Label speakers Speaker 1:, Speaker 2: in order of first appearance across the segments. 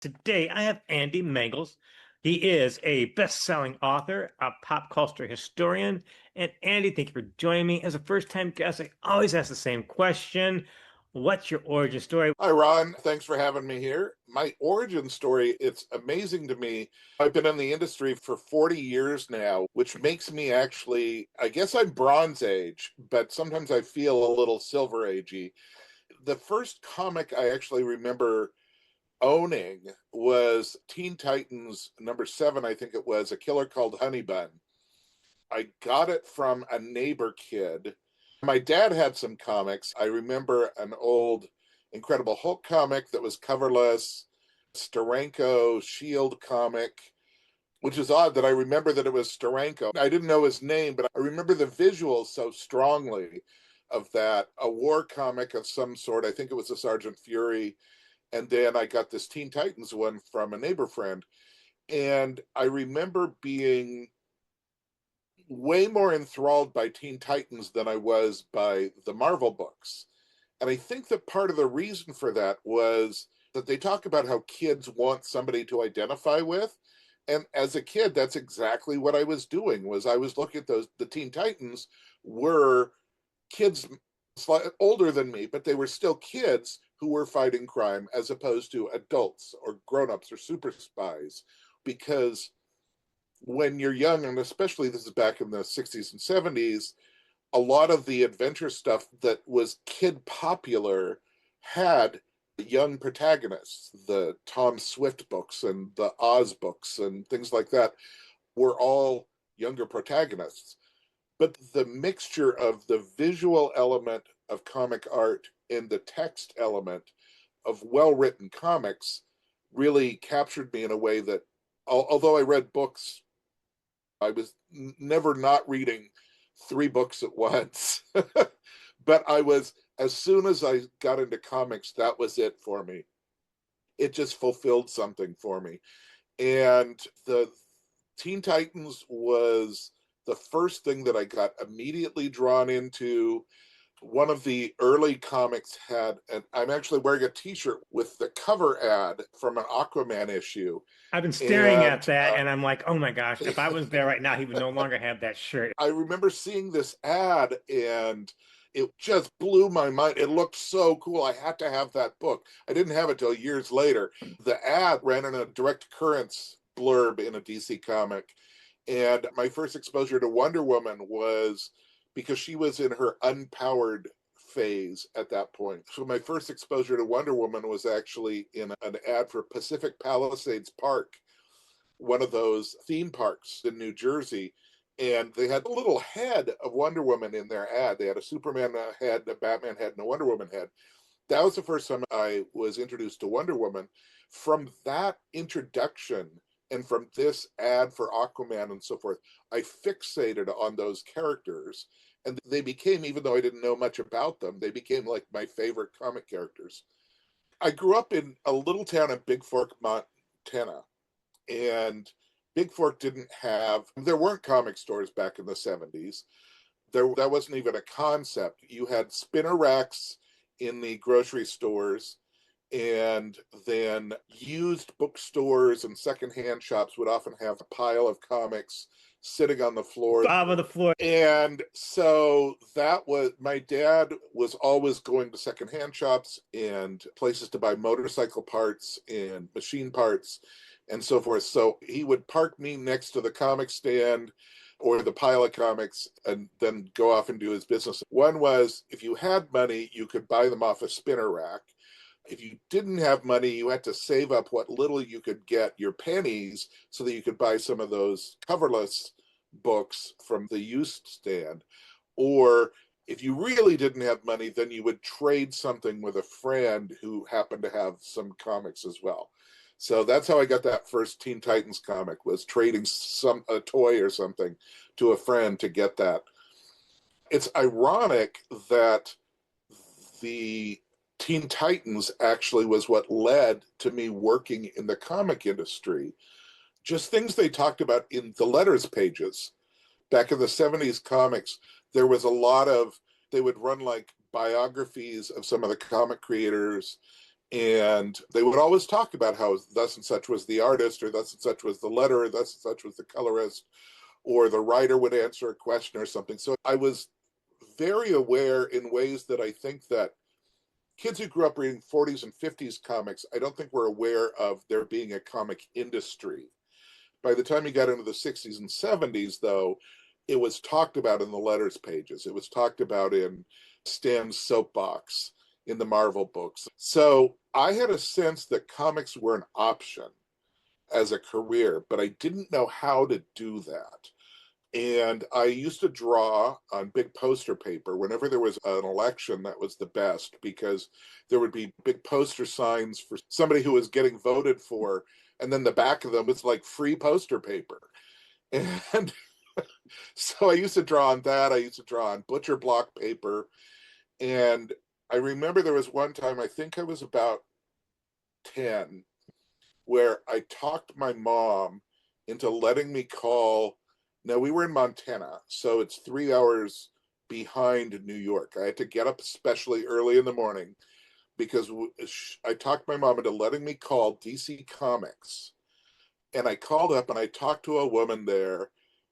Speaker 1: Today, I have Andy Mangels. He is a best-selling author, a pop culture historian. And Andy, thank you for joining me. As a first-time guest, I always ask the same question. What's your origin story?
Speaker 2: Hi, Ron. Thanks for having me here. My origin story, it's amazing to me. I've been in the industry for 40 years now, which makes me actually, I guess I'm Bronze Age, but sometimes I feel a little Silver Agey. The first comic I actually remember owning was Teen Titans number 7, I think it was, A Killer Called Honeybun. I got it from a neighbor kid. My dad had some comics. I remember an old Incredible Hulk comic that was coverless, Steranko Shield comic, which is odd that I remember that it was Steranko. I didn't know his name, but I remember the visuals so strongly of that. A war comic of some sort. I think it was a Sergeant Fury. And then I got this Teen Titans one from a neighbor friend. And I remember being way more enthralled by Teen Titans than I was by the Marvel books. And I think that part of the reason for that was that they talk about how kids want somebody to identify with. And as a kid, that's exactly what I was doing. Was I was looking at the Teen Titans were kids older than me, but they were still kids who were fighting crime as opposed to adults or grown-ups or super spies. Because when you're young, and especially this is back in the 60s and 70s, a lot of the adventure stuff that was kid popular had young protagonists. The Tom Swift books and the Oz books and things like that were all younger protagonists. But the mixture of the visual element of comic art and the text element of well-written comics really captured me in a way that, although I read books, I was never not reading 3 books at once. But I was, as soon as I got into comics, that was it for me. It just fulfilled something for me. And the Teen Titans was the first thing that I got immediately drawn into. One of the early comics had, and I'm actually wearing a t-shirt with the cover ad from an Aquaman issue.
Speaker 1: I've been staring at
Speaker 2: And
Speaker 1: that and I'm like, oh my gosh, if I was there right now, he would no longer have that shirt.
Speaker 2: I remember seeing this ad and it just blew my mind. It looked so cool. I had to have that book. I didn't have it till years later. The ad ran in a direct currents blurb in a DC comic. And my first exposure to Wonder Woman was because she was in her unpowered phase at that point. So my first exposure to Wonder Woman was actually in an ad for Pacific Palisades Park, one of those theme parks in New Jersey. And they had a little head of Wonder Woman in their ad. They had a Superman head, a Batman head, and a Wonder Woman head. That was the first time I was introduced to Wonder Woman. From that introduction and from this ad for Aquaman and so forth, I fixated on those characters. And they became, even though I didn't know much about them, they became like my favorite comic characters. I grew up in a little town in Big Fork, Montana. And Big Fork didn't have, there weren't comic stores back in the 70s. That wasn't even a concept. You had spinner racks in the grocery stores, and then used bookstores and secondhand shops would often have a pile of comics sitting on the floor.
Speaker 1: Bottom of the floor.
Speaker 2: And so that was, my dad was always going to secondhand shops and places to buy motorcycle parts and machine parts and so forth. So he would park me next to the comic stand or the pile of comics and then go off and do his business. One was, if you had money, you could buy them off a spinner rack. If you didn't have money, you had to save up what little you could get, your pennies, so that you could buy some of those coverless books from the used stand. Or if you really didn't have money, then you would trade something with a friend who happened to have some comics as well. So that's how I got that first Teen Titans comic, was trading a toy or something to a friend to get that. It's ironic that the Teen Titans actually was what led to me working in the comic industry. Just things they talked about in the letters pages. Back in the 70s comics, there was a lot of, they would run like biographies of some of the comic creators And they would always talk about how thus and such was the artist, or thus and such was the letterer, or thus and such was the colorist, or the writer would answer a question or something. So I was very aware in ways that I think that kids who grew up reading 40s and 50s comics, I don't think were aware of there being a comic industry. By the time you got into the 60s and 70s, though, it was talked about in the letters pages. It was talked about in Stan's soapbox, in the Marvel books. So I had a sense that comics were an option as a career, but I didn't know how to do that. And I used to draw on big poster paper. Whenever there was an election, that was the best because there would be big poster signs for somebody who was getting voted for. And then the back of them was like free poster paper. And so I used to draw on that. I used to draw on butcher block paper. And I remember there was one time, I think I was about 10, where I talked my mom into letting me call. Now, we were in Montana, so it's 3 hours behind New York. I had to get up especially early in the morning because I talked my mom into letting me call DC Comics. And I called up and I talked to a woman there,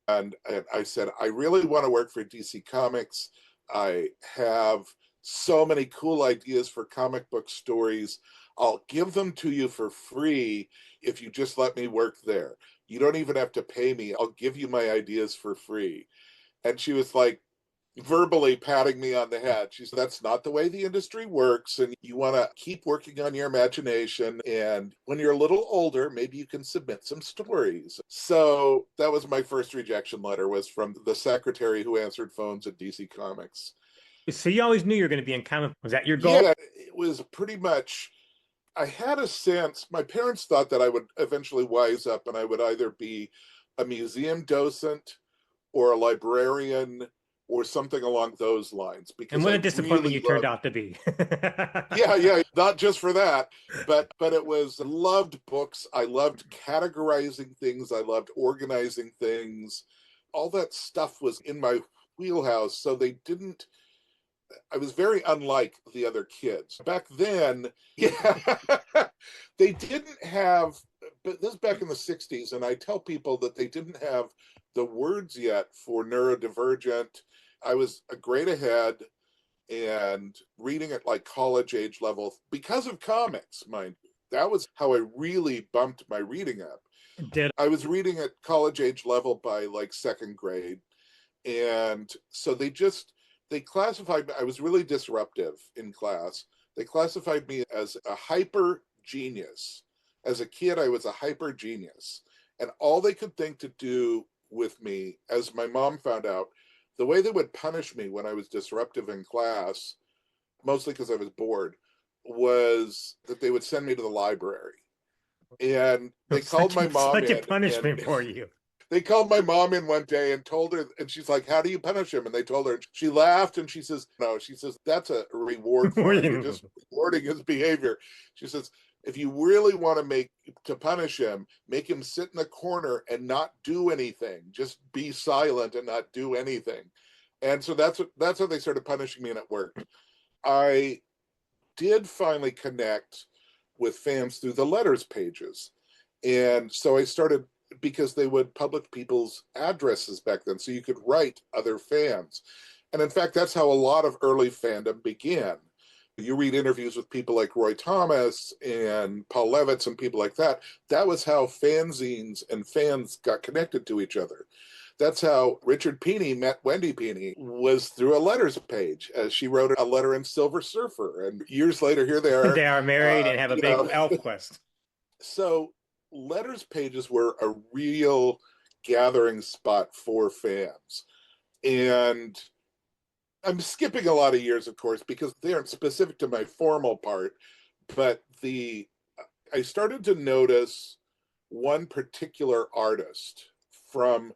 Speaker 2: and I said, I really want to work for DC Comics. I have so many cool ideas for comic book stories. I'll give them to you for free if you just let me work there. You don't even have to pay me. I'll give you my ideas for free. And she was like verbally patting me on the head. She said, that's not the way the industry works. And you want to keep working on your imagination. And when you're a little older, maybe you can submit some stories. So that was my first rejection letter, was from the secretary who answered phones at DC Comics.
Speaker 1: So you always knew you were going to be in comic. Was that your goal?
Speaker 2: Yeah, it was pretty much, I had a sense, my parents thought that I would eventually wise up and I would either be a museum docent or a librarian or something along those lines
Speaker 1: And
Speaker 2: because
Speaker 1: what
Speaker 2: I
Speaker 1: a disappointment you
Speaker 2: really
Speaker 1: turned
Speaker 2: loved,
Speaker 1: out to be.
Speaker 2: yeah, not just for that, but it was, loved books. I loved categorizing things. I loved organizing things. All that stuff was in my wheelhouse. So they didn't, I was very unlike the other kids. Back then, yeah, they didn't have, but this is back in the 60s, and I tell people that they didn't have the words yet for neurodivergent. I was a grade ahead and reading at like college age level because of comics, mind you. That was how I really bumped my reading up.
Speaker 1: Did
Speaker 2: I was reading at college age level by like second grade, and so they classified me. I was really disruptive in class. They classified me as a hyper genius. As a kid, I was a hyper genius, and all they could think to do with me, as my mom found out, the way they would punish me when I was disruptive in class, mostly because I was bored, was that they would send me to the library. And they called my mom
Speaker 1: such a
Speaker 2: in, and
Speaker 1: punishment for you.
Speaker 2: they called my mom in one day and told her, and she's like, how do you punish him? And they told her, she laughed and she says, no, she says, that's a reward for him. You're just rewarding his behavior. She says, if you really want to punish him, make him sit in the corner and not do anything. Just be silent and not do anything. And so that's how they started punishing me, and it worked. I did finally connect with fans through the letters pages. And so I started, because they would publish people's addresses back then, so you could write other fans. And in fact, that's how a lot of early fandom began. You read interviews with people like Roy Thomas and Paul Levitz and people like that. That was how fanzines and fans got connected to each other. That's how Richard Pini met Wendy Pini, was through a letters page, as she wrote a letter in Silver Surfer. And years later, here they are,
Speaker 1: They are married and have a
Speaker 2: you
Speaker 1: big
Speaker 2: know.
Speaker 1: elf quest.
Speaker 2: So letters pages were a real gathering spot for fans. And I'm skipping a lot of years, of course, because they aren't specific to my formal part, but I started to notice one particular artist from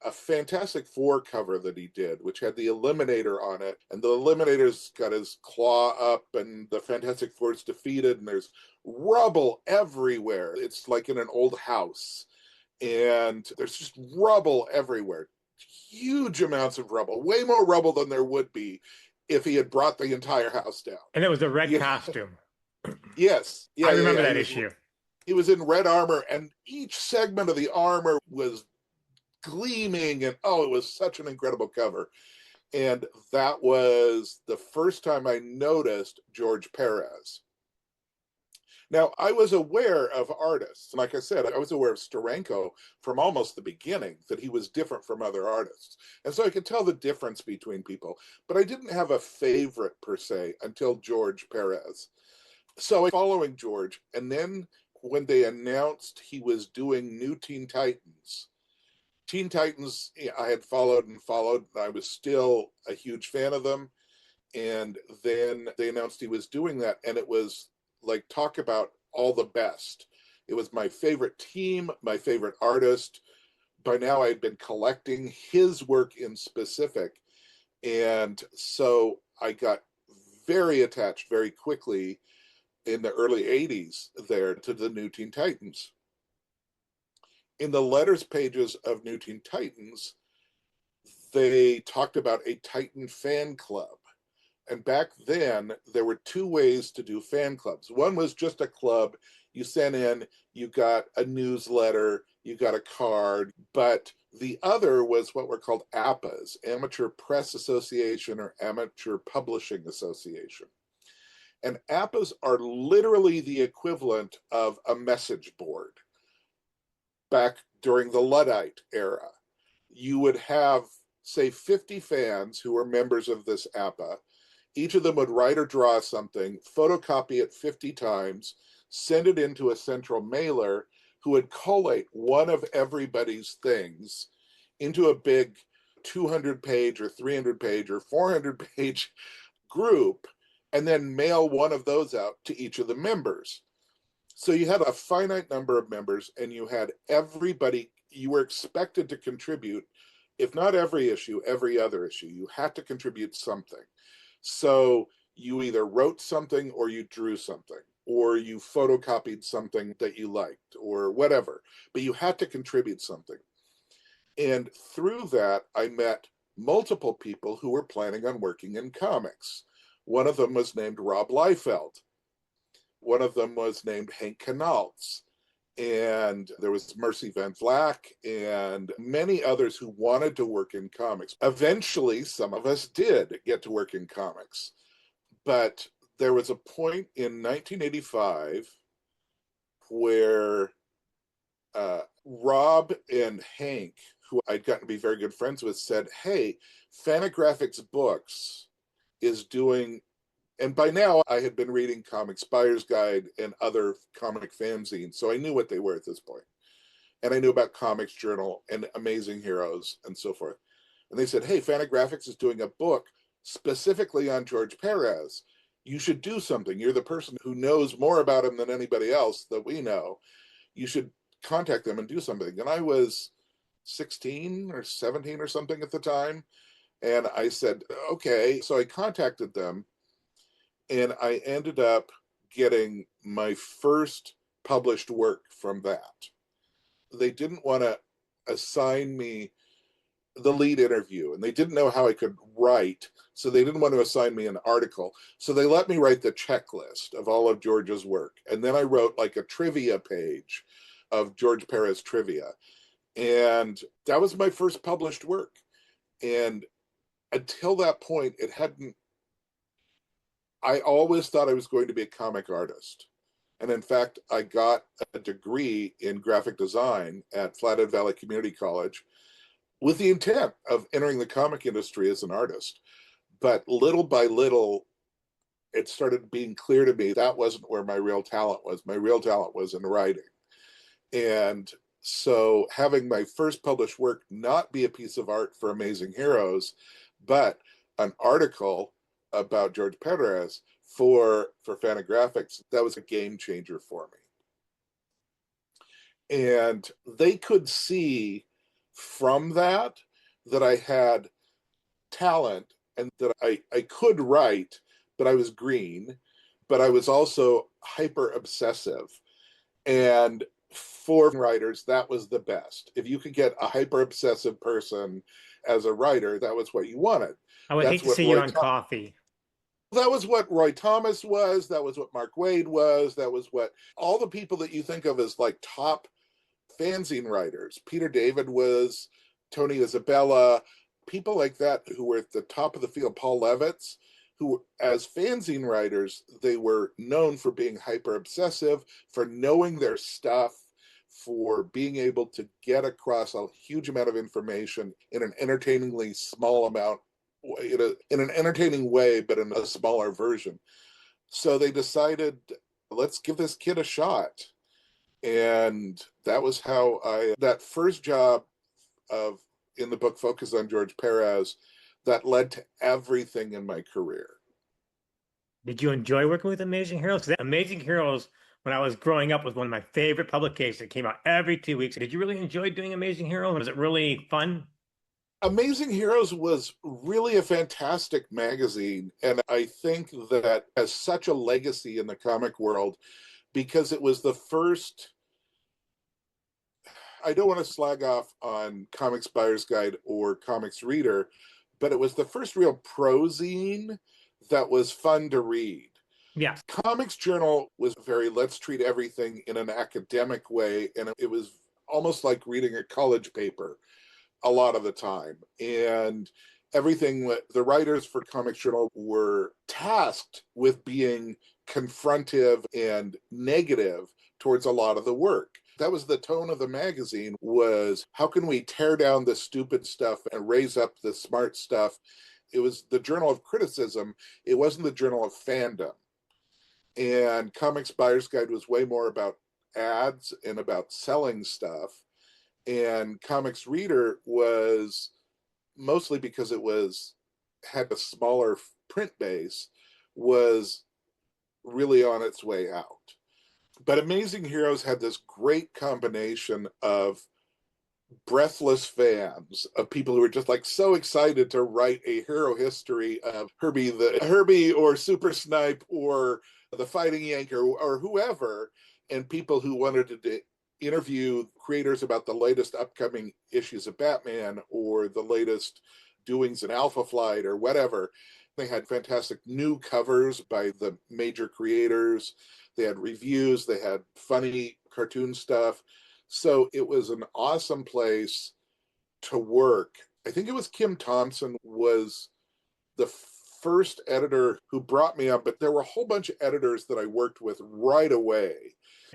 Speaker 2: a Fantastic Four cover that he did, which had the Eliminator on it, and the Eliminator's got his claw up, and the Fantastic Four's defeated, and there's rubble everywhere. It's like in an old house, and there's just rubble everywhere. Huge amounts of rubble, way more rubble than there would be if he had brought the entire house down.
Speaker 1: And it was a red
Speaker 2: Yeah.
Speaker 1: costume.
Speaker 2: Yes,
Speaker 1: I
Speaker 2: yeah, yeah,
Speaker 1: remember
Speaker 2: yeah.
Speaker 1: that issue.
Speaker 2: He was in red armor, and each segment of the armor was gleaming, and oh, it was such an incredible cover. And that was the first time I noticed George Perez. Now, I was aware of artists. Like I said, I was aware of Steranko from almost the beginning, that he was different from other artists. And so I could tell the difference between people. But I didn't have a favorite per se until George Perez. So following George, and then when they announced he was doing New Teen Titans, Teen Titans, I had followed and followed. I was still a huge fan of them. And then they announced he was doing that, and it was like, talk about all the best. It was my favorite team, my favorite artist. By now, I'd been collecting his work in specific. And so I got very attached very quickly in the early 80s there to the New Teen Titans. In the letters pages of New Teen Titans, they talked about a Titan fan club. And back then, there were two ways to do fan clubs. One was just a club. You sent in, you got a newsletter, you got a card. But the other was what were called APAs, Amateur Press Association or Amateur Publishing Association. And APAs are literally the equivalent of a message board back during the Luddite era. You would have, say, 50 fans who were members of this APA. Each of them would write or draw something, photocopy it 50 times, send it into a central mailer who would collate one of everybody's things into a big 200-page or 300-page or 400-page group, and then mail one of those out to each of the members. So you had a finite number of members, and you had everybody, you were expected to contribute, if not every issue, every other issue. You had to contribute something. So you either wrote something or you drew something, or you photocopied something that you liked, or whatever. But you had to contribute something. And through that, I met multiple people who were planning on working in comics. One of them was named Rob Liefeld. One of them was named Hank Knauts. And there was Mercy Van Vleck and many others who wanted to work in comics. Eventually, some of us did get to work in comics. But there was a point in 1985 where Rob and Hank, who I'd gotten to be very good friends with, said, hey, Fantagraphics Books is doing, and by now I had been reading Comics Buyer's Guide and other comic fanzines, so I knew what they were at this point. And I knew about Comics Journal and Amazing Heroes and so forth. And they said, hey, Fantagraphics is doing a book specifically on George Perez. You should do something. You're the person who knows more about him than anybody else that we know. You should contact them and do something. And I was 16 or 17 or something at the time. And I said, okay. So I contacted them, and I ended up getting my first published work from that. They didn't want to assign me the lead interview, and they didn't know how I could write, so they didn't want to assign me an article. So they let me write the checklist of all of George's work. And then I wrote like a trivia page of George Perez trivia. And that was my first published work. And until that point, it hadn't, I always thought I was going to be a comic artist. And in fact, I got a degree in graphic design at Flathead Valley Community College with the intent of entering the comic industry as an artist. But little by little, it started being clear to me that wasn't where my real talent was. My real talent was in writing. And so having my first published work not be a piece of art for Amazing Heroes, but an article about George Perez for Fantagraphics, that was a game changer for me. And they could see from that that I had talent and that I could write, but I was green, but I was also hyper obsessive. And for writers, that was the best. If you could get a hyper obsessive person as a writer, that was what you wanted.
Speaker 1: I would hate
Speaker 2: That's
Speaker 1: to
Speaker 2: what
Speaker 1: see you
Speaker 2: Roy
Speaker 1: on
Speaker 2: Thomas.
Speaker 1: coffee.
Speaker 2: That was what Roy Thomas was. That was what Mark Waid was. That was what all the people that you think of as like top fanzine writers. Peter David was, Tony Isabella, people like that who were at the top of the field. Paul Levitz, who, as fanzine writers, they were known for being hyper obsessive, for knowing their stuff, for being able to get across a huge amount of information in an entertainingly small amount, in an entertaining way, but in a smaller version. So they decided, let's give this kid a shot. And that was how that first job of, in the book, Focus on George Perez, that led to everything in my career.
Speaker 1: Did you enjoy working with Amazing Heroes? 'Cause Amazing Heroes, when I was growing up, was one of my favorite publications. It came out every 2 weeks. Did you really enjoy doing Amazing Heroes? Was it really fun?
Speaker 2: Amazing Heroes was really a fantastic magazine. And I think that has such a legacy in the comic world because it was the first. I don't want to slag off on Comics Buyer's Guide or Comics Reader, but it was the first real prozine that was fun to read.
Speaker 1: Yes.
Speaker 2: Comics Journal was very, let's treat everything in an academic way, and it was almost like reading a college paper a lot of the time. And everything, the writers for Comics Journal were tasked with being confrontive and negative towards a lot of the work. That was the tone of the magazine, was how can we tear down the stupid stuff and raise up the smart stuff. It was the journal of criticism. It wasn't the journal of fandom. And Comics Buyer's Guide was way more about ads and about selling stuff. And Comics Reader was, mostly because it was, had a smaller print base, was really on its way out. But Amazing Heroes had this great combination of breathless fans, of people who were just like so excited to write a hero history of Herbie or Super Snipe or the Fighting Yank or whoever, and people who wanted to interview creators about the latest upcoming issues of Batman or the latest doings in Alpha Flight or whatever. They had fantastic new covers by the major creators. They had reviews. They had funny cartoon stuff. So it was an awesome place to work. I think it was Kim Thompson was the first editor who brought me up, but there were a whole bunch of editors that I worked with right away.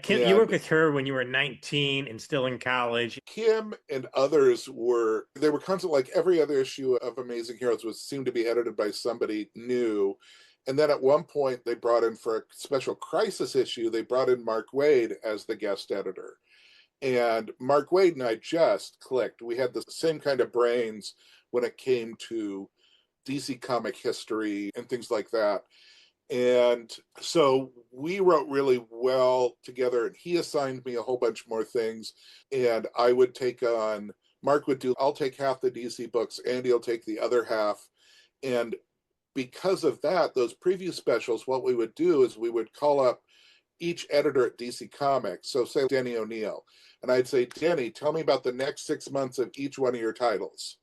Speaker 1: Kim, you worked
Speaker 2: And
Speaker 1: with her when you were 19 and still in college.
Speaker 2: Kim and others they were constantly, like every other issue of Amazing Heroes was seemed to be edited by somebody new. And then at one point they brought in, for a special crisis issue, they brought in Mark Waid as the guest editor. And Mark Waid and I just clicked. We had the same kind of brains when it came to DC comic history and things like that. And so we wrote really well together, and he assigned me a whole bunch more things. And I would take on, Mark would do, I'll take half the DC books, Andy will take the other half. And because of that, those preview specials, what we would do is we would call up each editor at DC Comics. So say Denny O'Neil. And I'd say, Denny, tell me about the next 6 months of each one of your titles.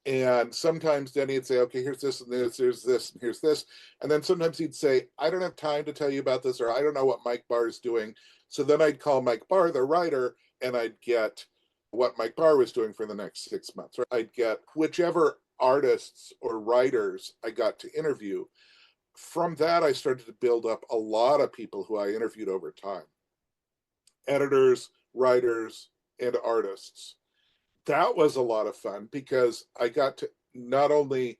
Speaker 2: And sometimes Denny would say, okay, here's this and this, here's this, and here's this. And then sometimes he'd say, I don't have time to tell you about this, or I don't know what Mike Barr is doing. So then I'd call Mike Barr, the writer, and I'd get what Mike Barr was doing for the next 6 months. Or I'd get whichever artists or writers I got to interview. From that, I started to build up a lot of people who I interviewed over time. Editors, writers, and artists. That was a lot of fun because I got to not only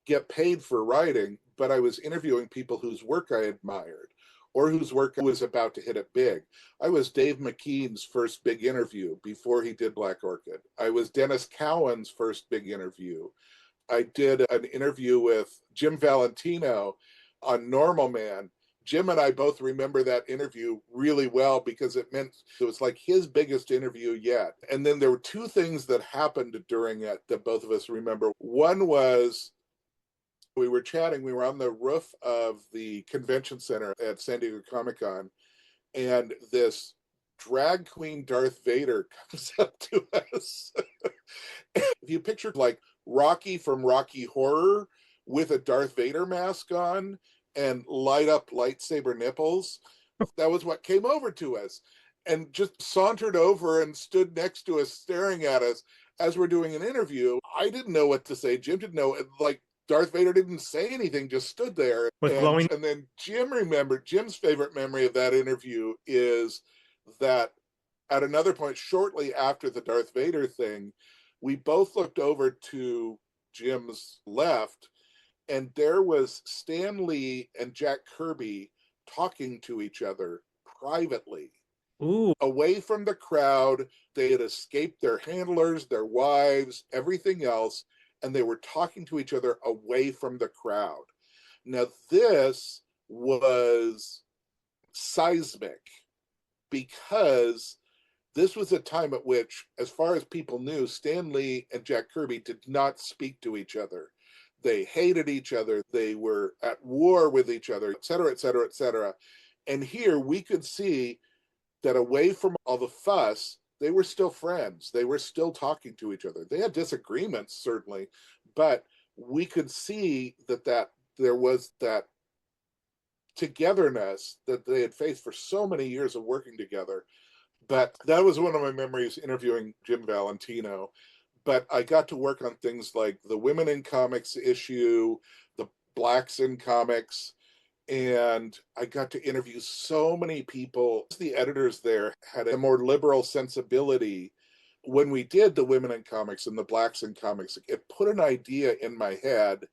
Speaker 2: get paid for writing, but I was interviewing people whose work I admired or whose work was about to hit it big. I was Dave McKean's first big interview before he did Black Orchid. I was Dennis Cowan's first big interview. I did an interview with Jim Valentino on Normal Man. Jim and I both remember that interview really well because it meant it was like his biggest interview yet. And then there were two things that happened during it that both of us remember. One was we were chatting, we were on the roof of the convention center at San Diego Comic-Con, and this drag queen Darth Vader comes up to us. If you picture like Rocky from Rocky Horror, with a Darth Vader mask on and light up lightsaber nipples. That was what came over to us, and just sauntered over and stood next to us, staring at us as we're doing an interview. I didn't know what to say. Jim didn't know. Like, Darth Vader didn't say anything, just stood there.
Speaker 1: with glowing.
Speaker 2: And then Jim remembered, Jim's favorite memory of that interview is that at another point, shortly after the Darth Vader thing, we both looked over to Jim's left, and there was Stan Lee and Jack Kirby talking to each other privately,
Speaker 1: Ooh.
Speaker 2: away from the crowd. They had escaped their handlers, their wives, everything else, and they were talking to each other away from the crowd. Now, this was seismic because this was a time at which, as far as people knew, Stan Lee and Jack Kirby did not speak to each other. They hated each other. They were at war with each other, et cetera, et cetera, et cetera. And here we could see that away from all the fuss, they were still friends. They were still talking to each other. They had disagreements, certainly, but we could see that there was that togetherness that they had faced for so many years of working together. But that was one of my memories, interviewing Jim Valentino. But I got to work on things like the Women in Comics issue, the Blacks in Comics, and I got to interview so many people. The editors there had a more liberal sensibility. When we did the Women in Comics and the Blacks in Comics, it put an idea in my head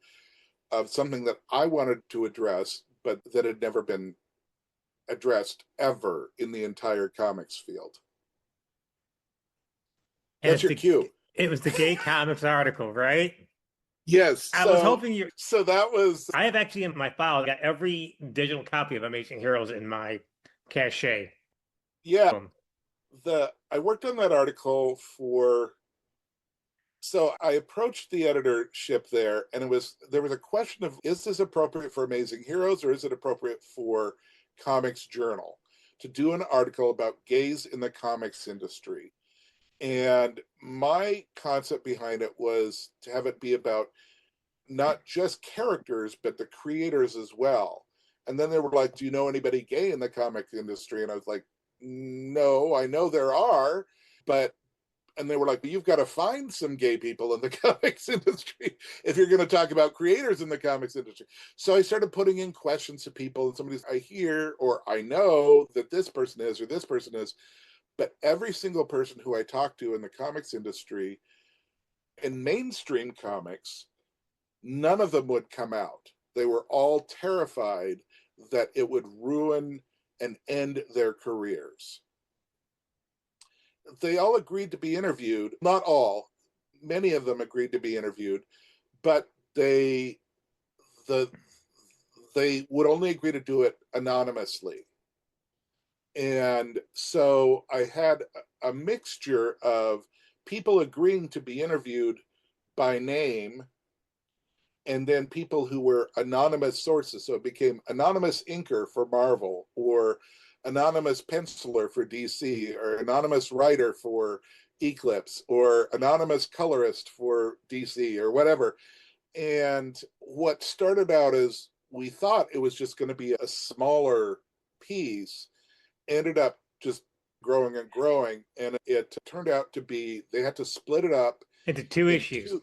Speaker 2: of something that I wanted to address, but that had never been addressed ever in the entire comics field.
Speaker 1: And
Speaker 2: That's your cue.
Speaker 1: it was the gay comics article, right?
Speaker 2: Yes.
Speaker 1: I was hoping you.
Speaker 2: So that was.
Speaker 1: I have actually in my file, I got every digital copy of Amazing Heroes in my cache.
Speaker 2: Yeah. I worked on that article for. So I approached the editorship there, and there was a question of, is this appropriate for Amazing Heroes, or is it appropriate for Comics Journal to do an article about gays in the comics industry? And my concept behind it was to have it be about not just characters, but the creators as well. And then they were like, do you know anybody gay in the comic industry? And I was like, no, I know there are, but, and they were like, you've got to find some gay people in the comics industry if you're going to talk about creators in the comics industry. So I started putting in questions to people, and somebody's, I hear or I know that this person is or this person is. But every single person who I talked to in the comics industry, in mainstream comics, none of them would come out. They were all terrified that it would ruin and end their careers. They all agreed to be interviewed. Not all. Many of them agreed to be interviewed, but they would only agree to do it anonymously. And so I had a mixture of people agreeing to be interviewed by name, and then people who were anonymous sources. So it became anonymous inker for Marvel, or anonymous penciler for DC, or anonymous writer for Eclipse, or anonymous colorist for DC, or whatever. And what started out as, we thought it was just going to be a smaller piece, ended up just growing and growing, and it turned out to be, they had to split it up
Speaker 1: into two issues.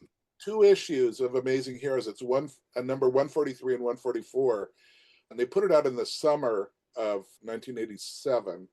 Speaker 2: Two issues of Amazing Heroes. It's a number 143 and 144, and they put it out in the summer of 1987.